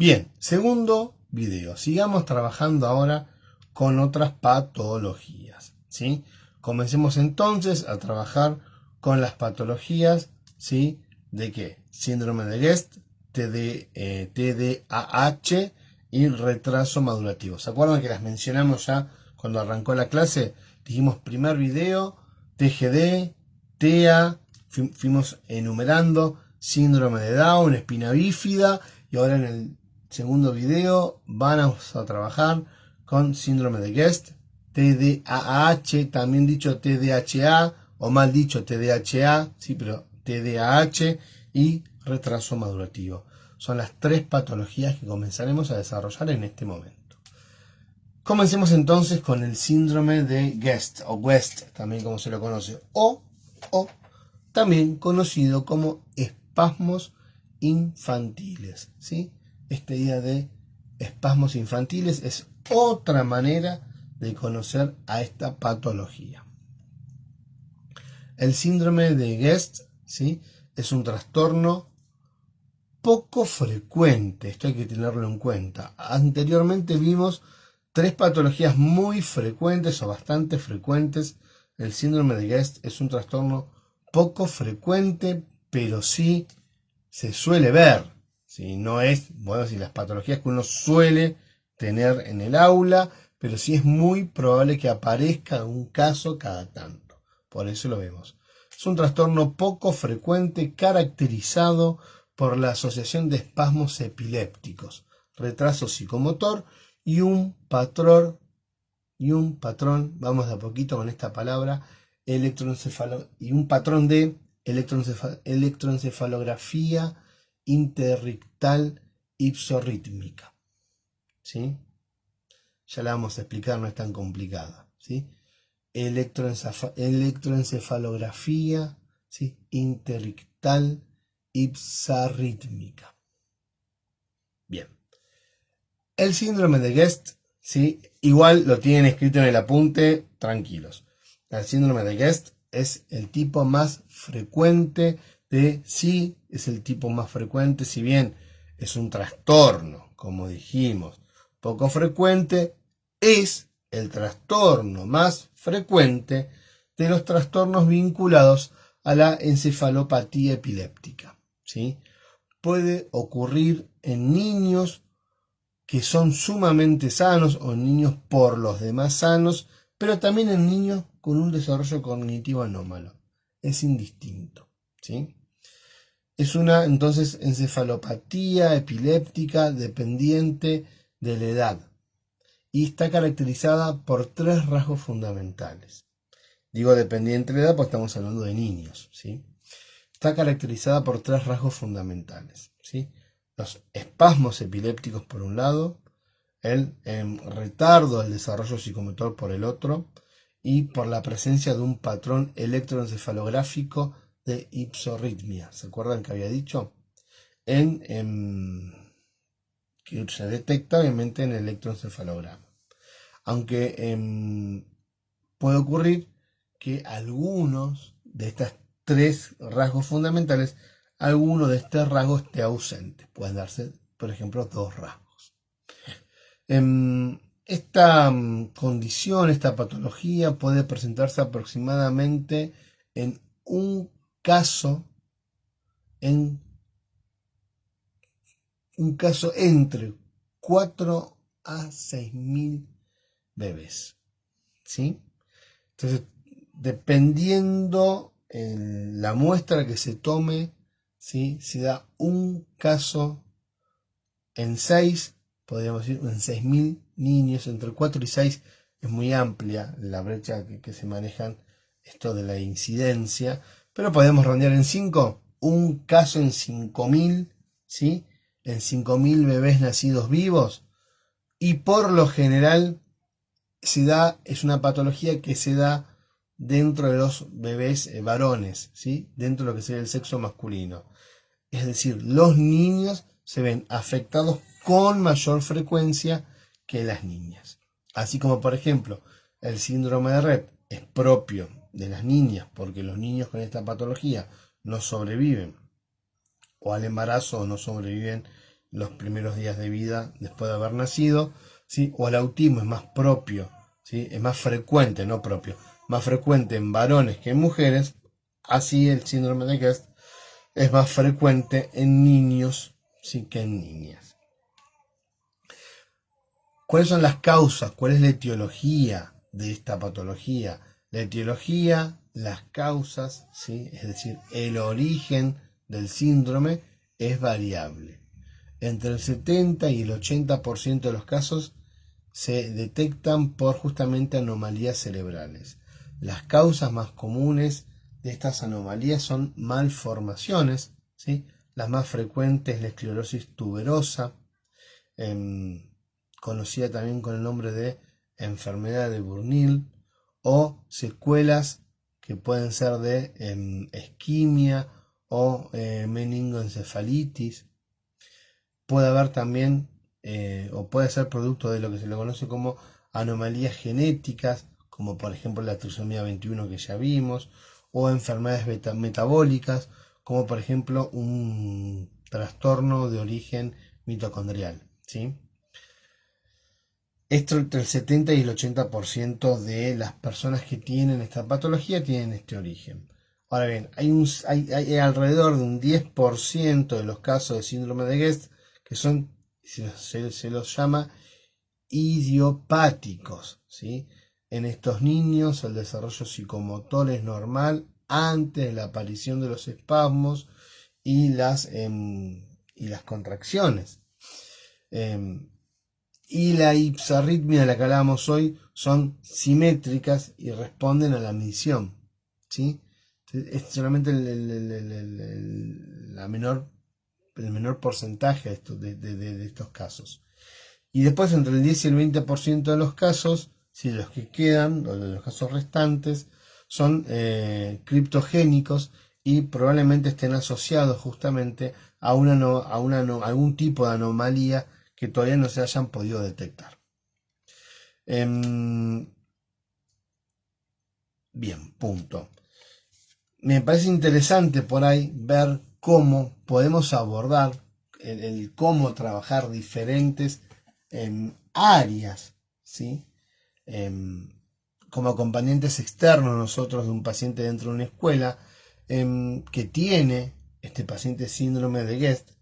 Bien, segundo video. Sigamos trabajando ahora con otras patologías, ¿sí? Comencemos entonces a trabajar con las patologías, ¿sí? ¿De qué? Síndrome de Guest, TDAH y retraso madurativo. ¿Se acuerdan que las mencionamos ya cuando arrancó la clase? Dijimos primer video, TGD, TEA, fuimos enumerando síndrome de Down, espina bífida, y ahora en el segundo video vamos a trabajar con síndrome de Guest, TDAH, también dicho TDHA, o mal dicho TDHA, sí, pero TDAH y retraso madurativo. Son las tres patologías que comenzaremos a desarrollar en este momento. Comencemos entonces con el síndrome de Guest, o West, también como se lo conoce, o también conocido como espasmos infantiles, ¿sí? Esta idea de espasmos infantiles es otra manera de conocer a esta patología. El síndrome de Guest, ¿sí? Es un trastorno poco frecuente, esto hay que tenerlo en cuenta. Anteriormente vimos tres patologías muy frecuentes o bastante frecuentes. El síndrome de Guest es un trastorno poco frecuente, pero sí se suele ver. ¿Sí? No es, bueno, si las patologías que uno suele tener en el aula, pero sí es muy probable que aparezca un caso cada tanto. Por eso lo vemos. Es un trastorno poco frecuente caracterizado por la asociación de espasmos epilépticos, retraso psicomotor y un patrón, vamos de a poquito con esta palabra, y un patrón de electroencefalografía interictal ipsorrítmica. ¿Sí? Ya la vamos a explicar, no es tan complicada. ¿Sí? Electroencefalografía, ¿sí? Interictal ipsorrítmica. Bien. El síndrome de Guest, ¿sí? Igual lo tienen escrito en el apunte, tranquilos. El síndrome de Guest es el tipo más frecuente es el tipo más frecuente, si bien es un trastorno, como dijimos, poco frecuente, es el trastorno más frecuente de los trastornos vinculados a la encefalopatía epiléptica, ¿sí? Puede ocurrir en niños que son sumamente sanos o en niños por los demás sanos, pero también en niños con un desarrollo cognitivo anómalo. Es indistinto, ¿sí? Es una, entonces, encefalopatía epiléptica dependiente de la edad y está caracterizada por tres rasgos fundamentales. Digo dependiente de la edad porque estamos hablando de niños, ¿sí? Está caracterizada por tres rasgos fundamentales, ¿sí? Los espasmos epilépticos por un lado, el retardo del desarrollo psicomotor por el otro, y por la presencia de un patrón electroencefalográfico de ipsorritmia. ¿Se acuerdan que había dicho? Que se detecta obviamente en el electroencefalograma. Aunque puede ocurrir que algunos de estos tres rasgos fundamentales, alguno de estos rasgos esté ausente. Pueden darse, por ejemplo, dos rasgos. Esta condición, esta patología puede presentarse aproximadamente en un caso entre 4 a 6.000 bebés, ¿sí? Entonces, dependiendo la muestra que se tome, ¿sí? Se da un caso en 6, podríamos decir, en 6.000 niños, entre 4 y 6 es muy amplia la brecha que se manejan esto de la incidencia, pero podemos rondear en 5, un caso en 5.000, ¿sí? En 5.000 bebés nacidos vivos, y por lo general es una patología que se da dentro de los bebés varones, ¿sí? Dentro de lo que sería el sexo masculino. Es decir, los niños se ven afectados con mayor frecuencia que las niñas. Así como, por ejemplo, el síndrome de Rett es propio de las niñas porque los niños con esta patología no sobreviven o al embarazo no sobreviven los primeros días de vida después de haber nacido, ¿sí? O el autismo es más propio, ¿sí? Es más frecuente, no propio, más frecuente en varones que en mujeres, así el síndrome de Guest es más frecuente en niños, ¿sí? Que en niñas. ¿Cuáles son las causas? ¿Cuál es la etiología de esta patología? La etiología, las causas, ¿sí? Es decir, el origen del síndrome es variable. Entre el 70 y el 80% de los casos se detectan por justamente anomalías cerebrales. Las causas más comunes de estas anomalías son malformaciones, ¿sí? Las más frecuentes es la esclerosis tuberosa, conocida también con el nombre de enfermedad de Burnil, o secuelas que pueden ser de isquemia o meningoencefalitis. Puede haber también, o puede ser producto de lo que se le conoce como anomalías genéticas, como por ejemplo la trisomía 21 que ya vimos, o enfermedades metabólicas, como por ejemplo un trastorno de origen mitocondrial, ¿sí? Esto entre el 70 y el 80% de las personas que tienen esta patología tienen este origen. Ahora bien, hay alrededor de un 10% de los casos de síndrome de Guest que son, se los llama idiopáticos, ¿sí? En estos niños el desarrollo psicomotor es normal antes de la aparición de los espasmos y las contracciones. Y la hipsarritmia de la que hablábamos hoy son simétricas y responden a la medición, ¿sí? Es solamente el menor porcentaje de estos casos. Y después entre el 10 y el 20% de los casos, si los que quedan, o de los casos restantes, son criptogénicos y probablemente estén asociados justamente a algún tipo de anomalía que todavía no se hayan podido detectar. Bien, punto. Me parece interesante por ahí ver cómo podemos abordar el cómo trabajar diferentes áreas, ¿sí? Como acompañantes externos nosotros de un paciente dentro de una escuela que tiene este paciente síndrome de Guest,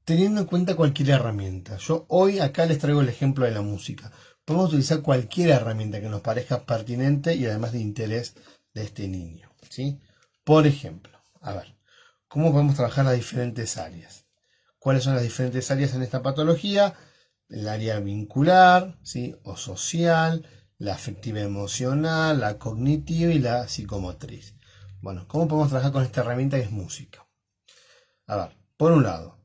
teniendo en cuenta cualquier herramienta. Yo hoy acá les traigo el ejemplo de la música. Podemos utilizar cualquier herramienta que nos parezca pertinente y además de interés de este niño, ¿sí? Por ejemplo, a ver, ¿cómo podemos trabajar las diferentes áreas? ¿Cuáles son las diferentes áreas en esta patología? El área vincular, ¿sí? O social, la afectiva emocional, la cognitiva y la psicomotriz. Bueno, ¿cómo podemos trabajar con esta herramienta que es música? A ver, por un lado,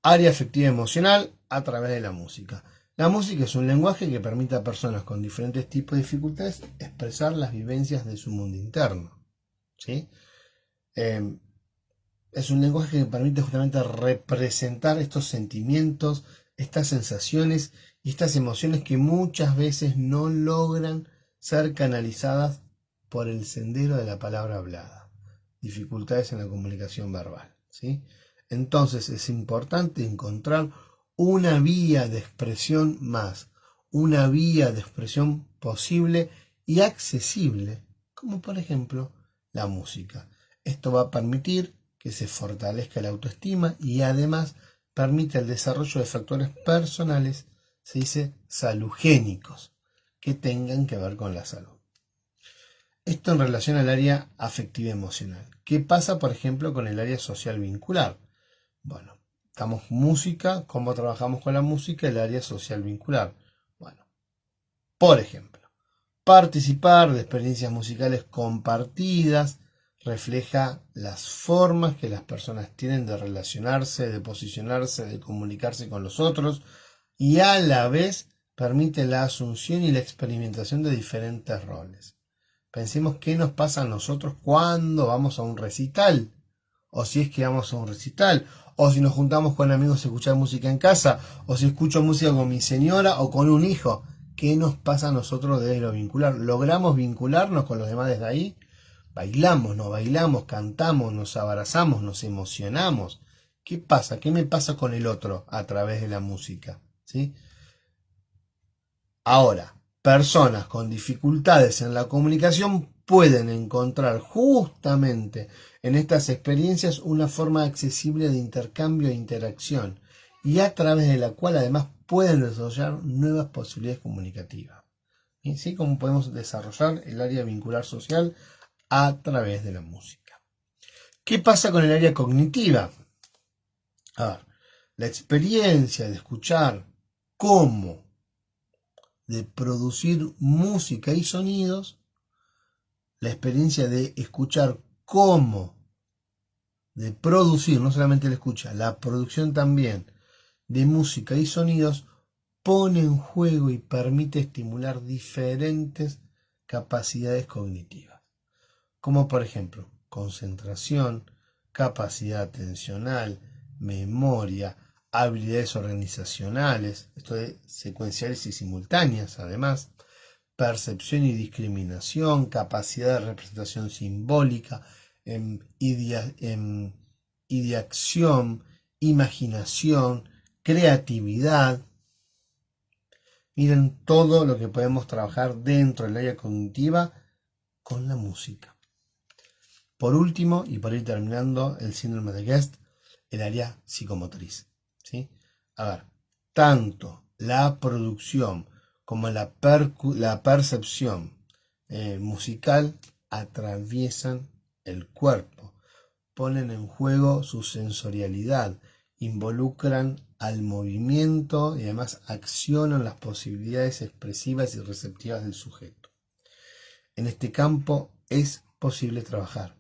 área afectiva emocional a través de la música. La música es un lenguaje que permite a personas con diferentes tipos de dificultades expresar las vivencias de su mundo interno, ¿sí? Es un lenguaje que permite justamente representar estos sentimientos, estas sensaciones y estas emociones que muchas veces no logran ser canalizadas por el sendero de la palabra hablada. Dificultades en la comunicación verbal, ¿sí? Entonces es importante encontrar una vía de expresión más, una vía de expresión posible y accesible, como por ejemplo la música. Esto va a permitir que se fortalezca la autoestima y además permite el desarrollo de factores personales, se dice salugénicos, que tengan que ver con la salud. Esto en relación al área afectiva emocional. ¿Qué pasa, por ejemplo, con el área social vincular? Bueno, damos música, ¿cómo trabajamos con la música? El área social vincular. Bueno, por ejemplo, participar de experiencias musicales compartidas refleja las formas que las personas tienen de relacionarse, de posicionarse, de comunicarse con los otros y a la vez permite la asunción y la experimentación de diferentes roles. Pensemos qué nos pasa a nosotros cuando vamos a un recital, o si es que vamos a un recital, o si nos juntamos con amigos a escuchar música en casa, o si escucho música con mi señora o con un hijo. ¿Qué nos pasa a nosotros desde lo vincular? ¿Logramos vincularnos con los demás desde ahí? Bailamos, nos bailamos, cantamos, nos abrazamos, nos emocionamos. ¿Qué pasa? ¿Qué me pasa con el otro a través de la música? ¿Sí? Ahora, personas con dificultades en la comunicación pueden encontrar justamente en estas experiencias una forma accesible de intercambio e interacción y a través de la cual además pueden desarrollar nuevas posibilidades comunicativas. ¿Y sí? Cómo podemos desarrollar el área vincular social a través de la música. ¿Qué pasa con el área cognitiva? A ver, la experiencia de escuchar cómo de producir música y sonidos, la experiencia de escuchar cómo de producir, no solamente la escucha, la producción también de música y sonidos, pone en juego y permite estimular diferentes capacidades cognitivas, como por ejemplo concentración, capacidad atencional, memoria, habilidades organizacionales, esto de secuenciales y simultáneas además, percepción y discriminación, capacidad de representación simbólica, ideación, imaginación, creatividad. Miren todo lo que podemos trabajar dentro del área cognitiva con la música. Por último, y para ir terminando, el síndrome de Guest, el área psicomotriz. ¿Sí? A ver, tanto la producción como la percepción musical atraviesan el cuerpo, ponen en juego su sensorialidad, involucran al movimiento y además accionan las posibilidades expresivas y receptivas del sujeto. En este campo es posible trabajar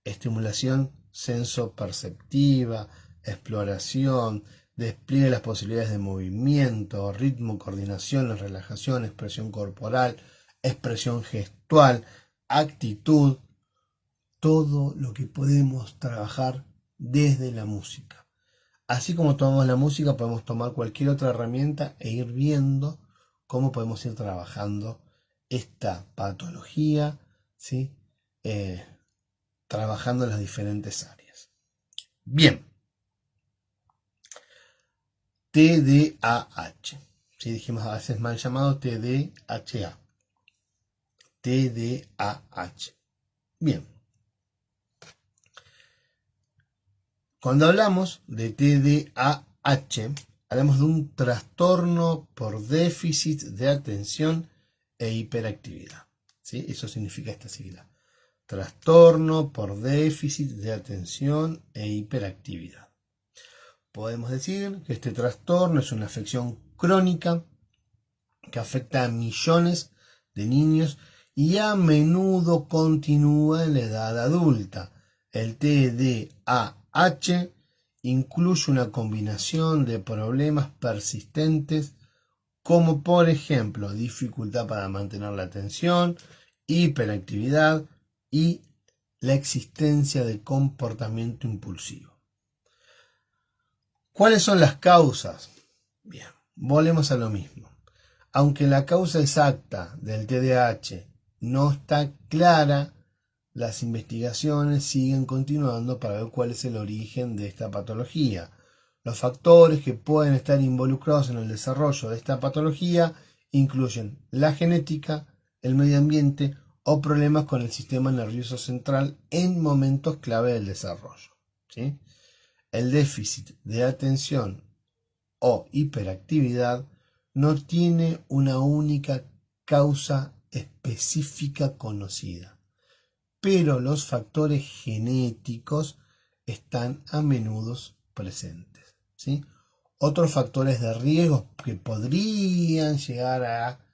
estimulación sensoperceptiva, exploración, despliegue de las posibilidades de movimiento, ritmo, coordinación, relajación, expresión corporal, expresión gestual, actitud, todo lo que podemos trabajar desde la música. Así como tomamos la música, podemos tomar cualquier otra herramienta e ir viendo cómo podemos ir trabajando esta patología, ¿sí? Trabajando en las diferentes áreas. Bien. TDAH. ¿Sí? Dijimos a veces mal llamado TDAH. TDAH. Bien. Cuando hablamos de TDAH, hablamos de un trastorno por déficit de atención e hiperactividad. ¿Sí? Eso significa esta sigla. Trastorno por déficit de atención e hiperactividad. Podemos decir que este trastorno es una afección crónica que afecta a millones de niños y a menudo continúa en la edad adulta. El TDAH incluye una combinación de problemas persistentes como por ejemplo dificultad para mantener la atención, hiperactividad y la existencia de comportamiento impulsivo. ¿Cuáles son las causas? Bien, volvemos a lo mismo. Aunque la causa exacta del TDAH no está clara, las investigaciones siguen continuando para ver cuál es el origen de esta patología. Los factores que pueden estar involucrados en el desarrollo de esta patología incluyen la genética, el medio ambiente o problemas con el sistema nervioso central en momentos clave del desarrollo. ¿Sí? El déficit de atención o hiperactividad no tiene una única causa específica conocida, pero los factores genéticos están a menudo presentes. ¿Sí? Otros factores de riesgo que podrían llegar a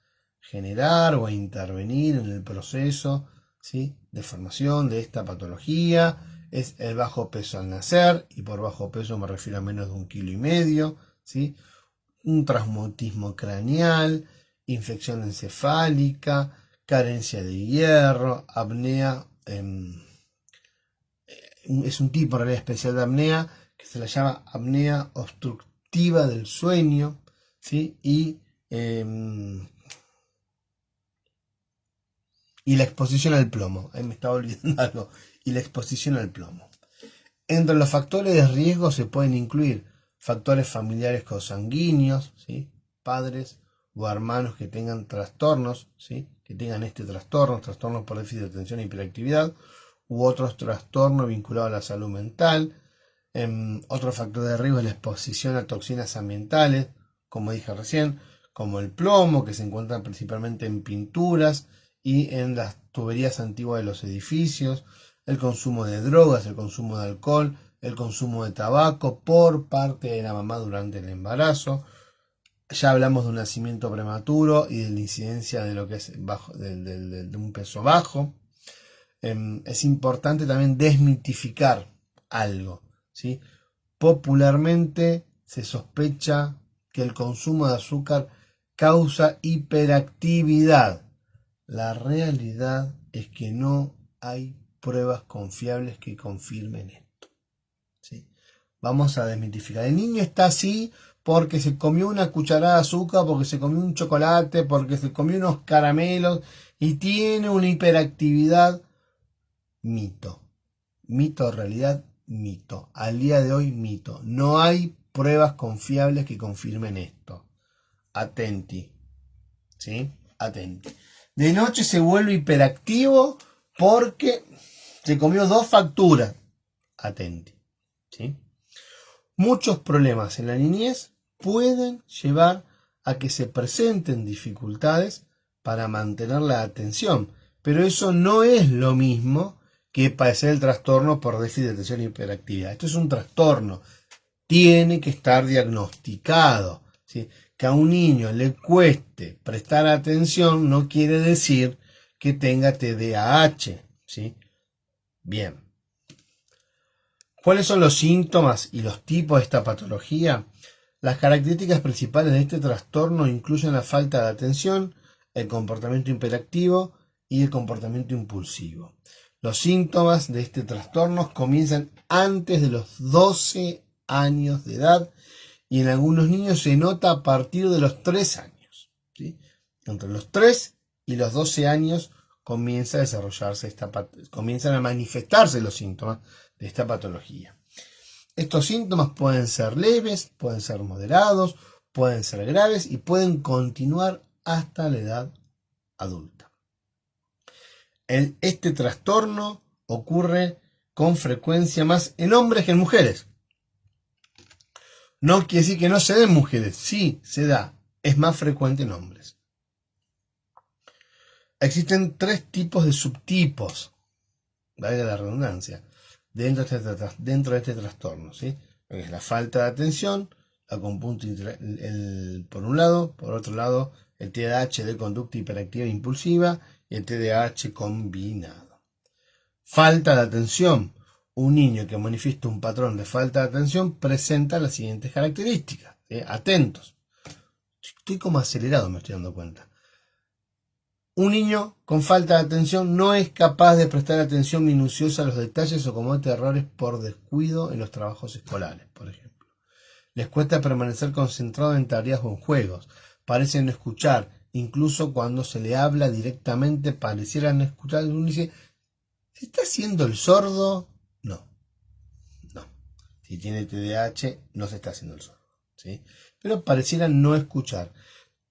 generar o a intervenir en el proceso, ¿sí?, de formación de esta patología es el bajo peso al nacer, y por bajo peso me refiero a menos de 1,5 kg, ¿sí? Un traumatismo craneal, infección encefálica, carencia de hierro, apnea, es un tipo en realidad especial de apnea que se la llama apnea obstructiva del sueño, ¿sí? Y la exposición al plomo. Me estaba olvidando algo. Y la exposición al plomo. Entre los factores de riesgo se pueden incluir factores familiares consanguíneos, ¿sí? Padres o hermanos que tengan trastornos, ¿sí? Que tengan trastornos por déficit de atención e hiperactividad, u otros trastornos vinculados a la salud mental. Otro factor de riesgo es la exposición a toxinas ambientales, como dije recién, como el plomo, que se encuentra principalmente en pinturas y en las tuberías antiguas de los edificios, el consumo de drogas, el consumo de alcohol, el consumo de tabaco por parte de la mamá durante el embarazo. Ya hablamos de un nacimiento prematuro y de la incidencia de lo que es de un peso bajo. Es importante también desmitificar algo, ¿sí? Popularmente se sospecha que el consumo de azúcar causa hiperactividad. La realidad es que no hay pruebas confiables que confirmen esto, ¿sí? Vamos a desmitificar. El niño está así porque se comió una cucharada de azúcar, porque se comió un chocolate, porque se comió unos caramelos y tiene una hiperactividad. Mito. Mito, realidad, mito. Al día de hoy, mito. No hay pruebas confiables que confirmen esto. Atenti. ¿Sí? Atenti. De noche se vuelve hiperactivo porque se comió 2 facturas. Atenti. ¿Sí? Muchos problemas en la niñez pueden llevar a que se presenten dificultades para mantener la atención, pero eso no es lo mismo que padecer el trastorno por déficit de atención e hiperactividad. Esto es un trastorno, tiene que estar diagnosticado, ¿sí? Que a un niño le cueste prestar atención no quiere decir que tenga TDAH, ¿sí? Bien. ¿Cuáles son los síntomas y los tipos de esta patología? Las características principales de este trastorno incluyen la falta de atención, el comportamiento hiperactivo y el comportamiento impulsivo. Los síntomas de este trastorno comienzan antes de los 12 años de edad y en algunos niños se nota a partir de los 3 años, ¿sí? Entre los 3 y los 12 años comienza a desarrollarse comienzan a manifestarse los síntomas de esta patología. Estos síntomas pueden ser leves, pueden ser moderados, pueden ser graves y pueden continuar hasta la edad adulta. Este trastorno ocurre con frecuencia más en hombres que en mujeres. No quiere decir que no se dé en mujeres, sí se da, es más frecuente en hombres. Existen 3 tipos de subtipos, valga la redundancia, dentro de este trastorno, ¿sí? Es la falta de atención, la conducta por un lado, por otro lado, el TDAH de conducta hiperactiva e impulsiva y el TDAH combinado. Falta de atención. Un niño que manifiesta un patrón de falta de atención presenta las siguientes características. Atentos. Estoy como acelerado, me estoy dando cuenta. Un niño con falta de atención no es capaz de prestar atención minuciosa a los detalles o comete errores por descuido en los trabajos escolares, por ejemplo. Les cuesta permanecer concentrado en tareas o en juegos. Parecen no escuchar. Incluso cuando se le habla directamente parecieran escuchar. Uno dice, ¿se está haciendo el sordo? No. Si tiene TDAH, no se está haciendo el sordo, ¿sí? Pero parecieran no escuchar.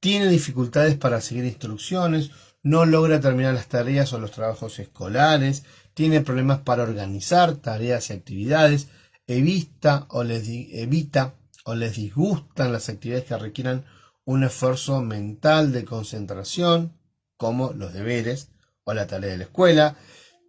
Tiene dificultades para seguir instrucciones, no logra terminar las tareas o los trabajos escolares, tiene problemas para organizar tareas y actividades, evita o les disgustan las actividades que requieran un esfuerzo mental de concentración, como los deberes o la tarea de la escuela,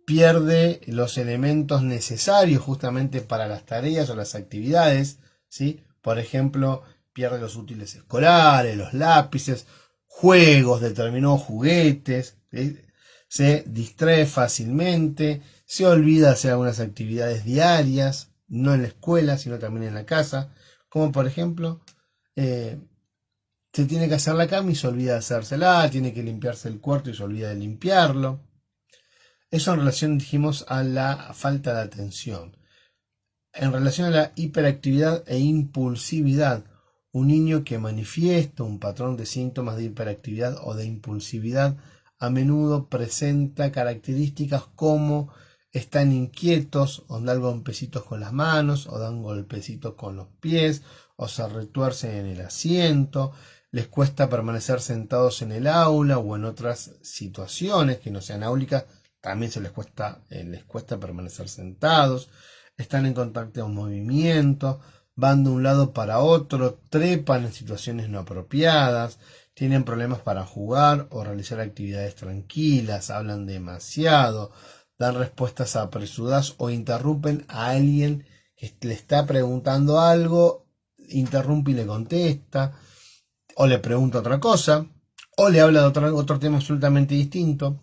pierde los elementos necesarios justamente para las tareas o las actividades, ¿sí? Por ejemplo, pierde los útiles escolares, los lápices, juegos, determinados juguetes, ¿sí? Se distrae fácilmente, se olvida hacer algunas actividades diarias, no en la escuela, sino también en la casa, como por ejemplo, se tiene que hacer la cama y se olvida de hacérsela, tiene que limpiarse el cuarto y se olvida de limpiarlo. Eso en relación, dijimos, a la falta de atención. En relación a la hiperactividad e impulsividad, un niño que manifiesta un patrón de síntomas de hiperactividad o de impulsividad a menudo presenta características como están inquietos, o dan golpecitos con las manos, o dan golpecitos con los pies, o se retuercen en el asiento, les cuesta permanecer sentados en el aula o en otras situaciones que no sean áulicas, también les cuesta permanecer sentados, están en contacto movimiento, van de un lado para otro, trepan en situaciones no apropiadas, tienen problemas para jugar o realizar actividades tranquilas, hablan demasiado, dan respuestas apresuradas o interrumpen a alguien que le está preguntando algo, interrumpe y le contesta, o le pregunta otra cosa, o le habla de otro tema absolutamente distinto.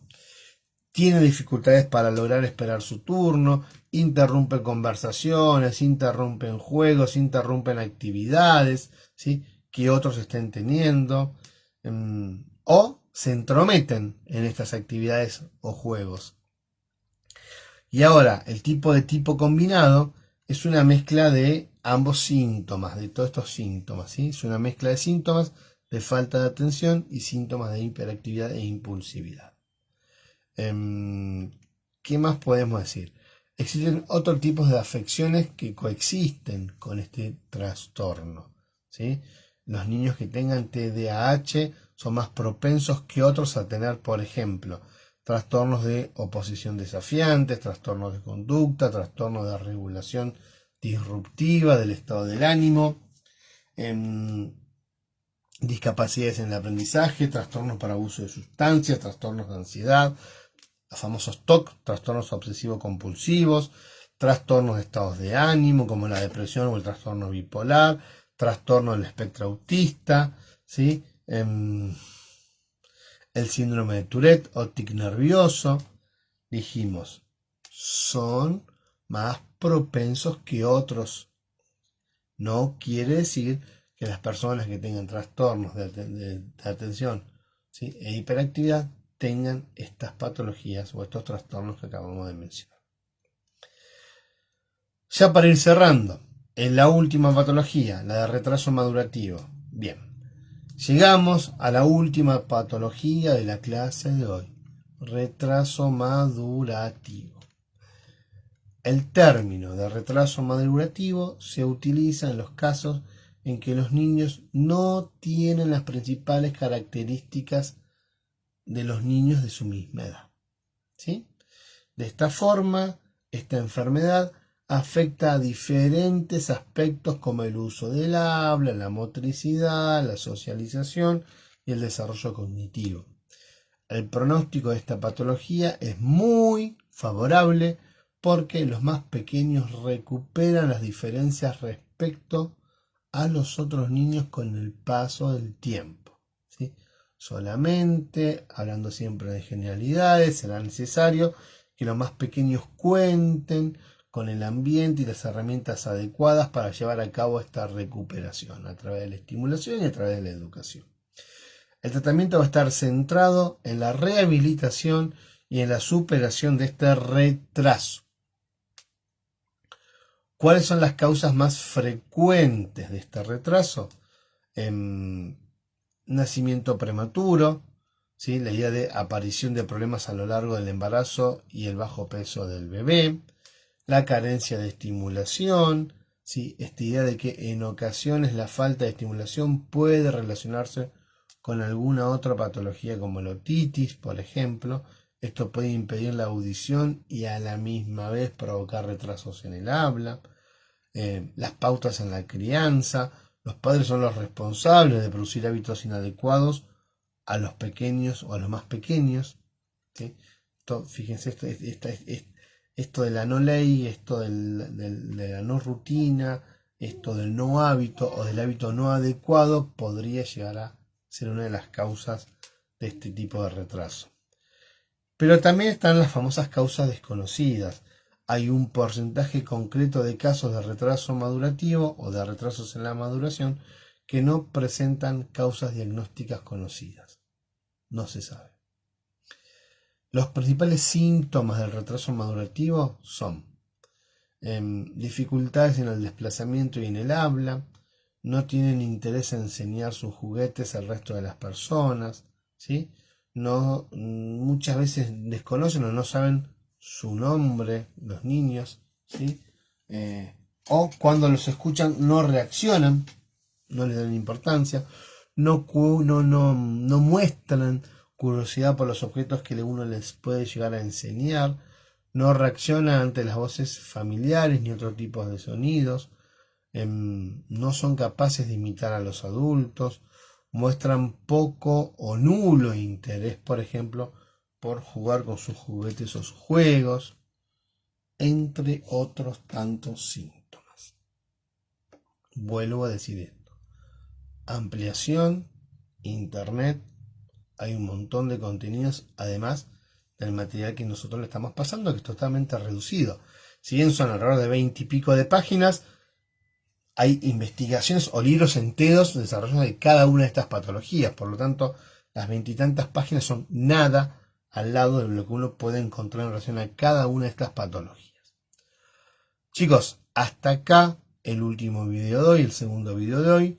Tiene dificultades para lograr esperar su turno, interrumpe conversaciones, interrumpen juegos, interrumpen actividades, ¿sí?, que otros estén teniendo, o se entrometen en estas actividades o juegos. Y ahora, el tipo combinado es una mezcla de ambos síntomas, de todos estos síntomas, ¿sí? Es una mezcla de síntomas de falta de atención y síntomas de hiperactividad e impulsividad. ¿Qué más podemos decir? Existen otros tipos de afecciones que coexisten con este trastorno, ¿sí? Los niños que tengan TDAH son más propensos que otros a tener, por ejemplo, trastornos de oposición desafiante, trastornos de conducta, trastornos de regulación disruptiva del estado del ánimo, discapacidades en el aprendizaje, trastornos para abuso de sustancias, trastornos de ansiedad, los famosos TOC, trastornos obsesivo-compulsivos, trastornos de estados de ánimo como la depresión o el trastorno bipolar, trastorno del espectro autista, ¿sí? El síndrome de Tourette o tic nervioso, dijimos, son más propensos que otros. No quiere decir que las personas que tengan trastornos de atención, ¿sí?, e hiperactividad tengan estas patologías o estos trastornos que acabamos de mencionar. Ya para ir cerrando, en la última patología, la de retraso madurativo. Bien, llegamos a la última patología de la clase de hoy, retraso madurativo. El término de retraso madurativo se utiliza en los casos en que los niños no tienen las principales características de los niños de su misma edad, ¿sí? De esta forma, esta enfermedad afecta a diferentes aspectos como el uso del habla, la motricidad, la socialización y el desarrollo cognitivo. El pronóstico de esta patología es muy favorable porque los más pequeños recuperan las diferencias respecto a los otros niños con el paso del tiempo, ¿sí? Solamente, hablando siempre de generalidades, será necesario que los más pequeños cuenten con el ambiente y las herramientas adecuadas para llevar a cabo esta recuperación a través de la estimulación y a través de la educación. El tratamiento va a estar centrado en la rehabilitación y en la superación de este retraso. ¿Cuáles son las causas más frecuentes de este retraso? Nacimiento prematuro, ¿sí?, la idea de aparición de problemas a lo largo del embarazo y el bajo peso del bebé, la carencia de estimulación, ¿sí?, esta idea de que en ocasiones la falta de estimulación puede relacionarse con alguna otra patología como la otitis, por ejemplo. Esto puede impedir la audición y a la misma vez provocar retrasos en el habla. Las pautas en la crianza. Los padres son los responsables de producir hábitos inadecuados a los pequeños o a los más pequeños, ¿sí? Fíjense, esto de la no ley, esto de la no rutina, esto del no hábito o del hábito no adecuado podría llegar a ser una de las causas de este tipo de retraso. Pero también están las famosas causas desconocidas. Hay un porcentaje concreto de casos de retraso madurativo o de retrasos en la maduración que no presentan causas diagnósticas conocidas. No se sabe. Los principales síntomas del retraso madurativo son dificultades en el desplazamiento y en el habla, no tienen interés en enseñar sus juguetes al resto de las personas, ¿sí? Muchas veces desconocen o no saben su nombre, los niños, ¿sí? O cuando los escuchan no reaccionan, no les dan importancia, no muestran curiosidad por los objetos que uno les puede llegar a enseñar, no reaccionan ante las voces familiares ni otro tipo de sonidos, no son capaces de imitar a los adultos, muestran poco o nulo interés, por ejemplo, por jugar con sus juguetes o sus juegos, entre otros tantos síntomas. Vuelvo a decir esto. Ampliación, internet, hay un montón de contenidos, además del material que nosotros le estamos pasando, que es totalmente reducido. Si bien son alrededor de 20 y pico de páginas, hay investigaciones o libros enteros desarrollados de cada una de estas patologías. Por lo tanto, las 20 y tantas páginas son nada al lado de lo que uno puede encontrar en relación a cada una de estas patologías. Chicos, hasta acá el último video de hoy, el segundo video de hoy.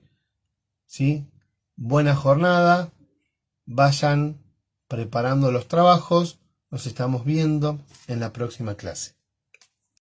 ¿Sí? Buena jornada. Vayan preparando los trabajos. Nos estamos viendo en la próxima clase.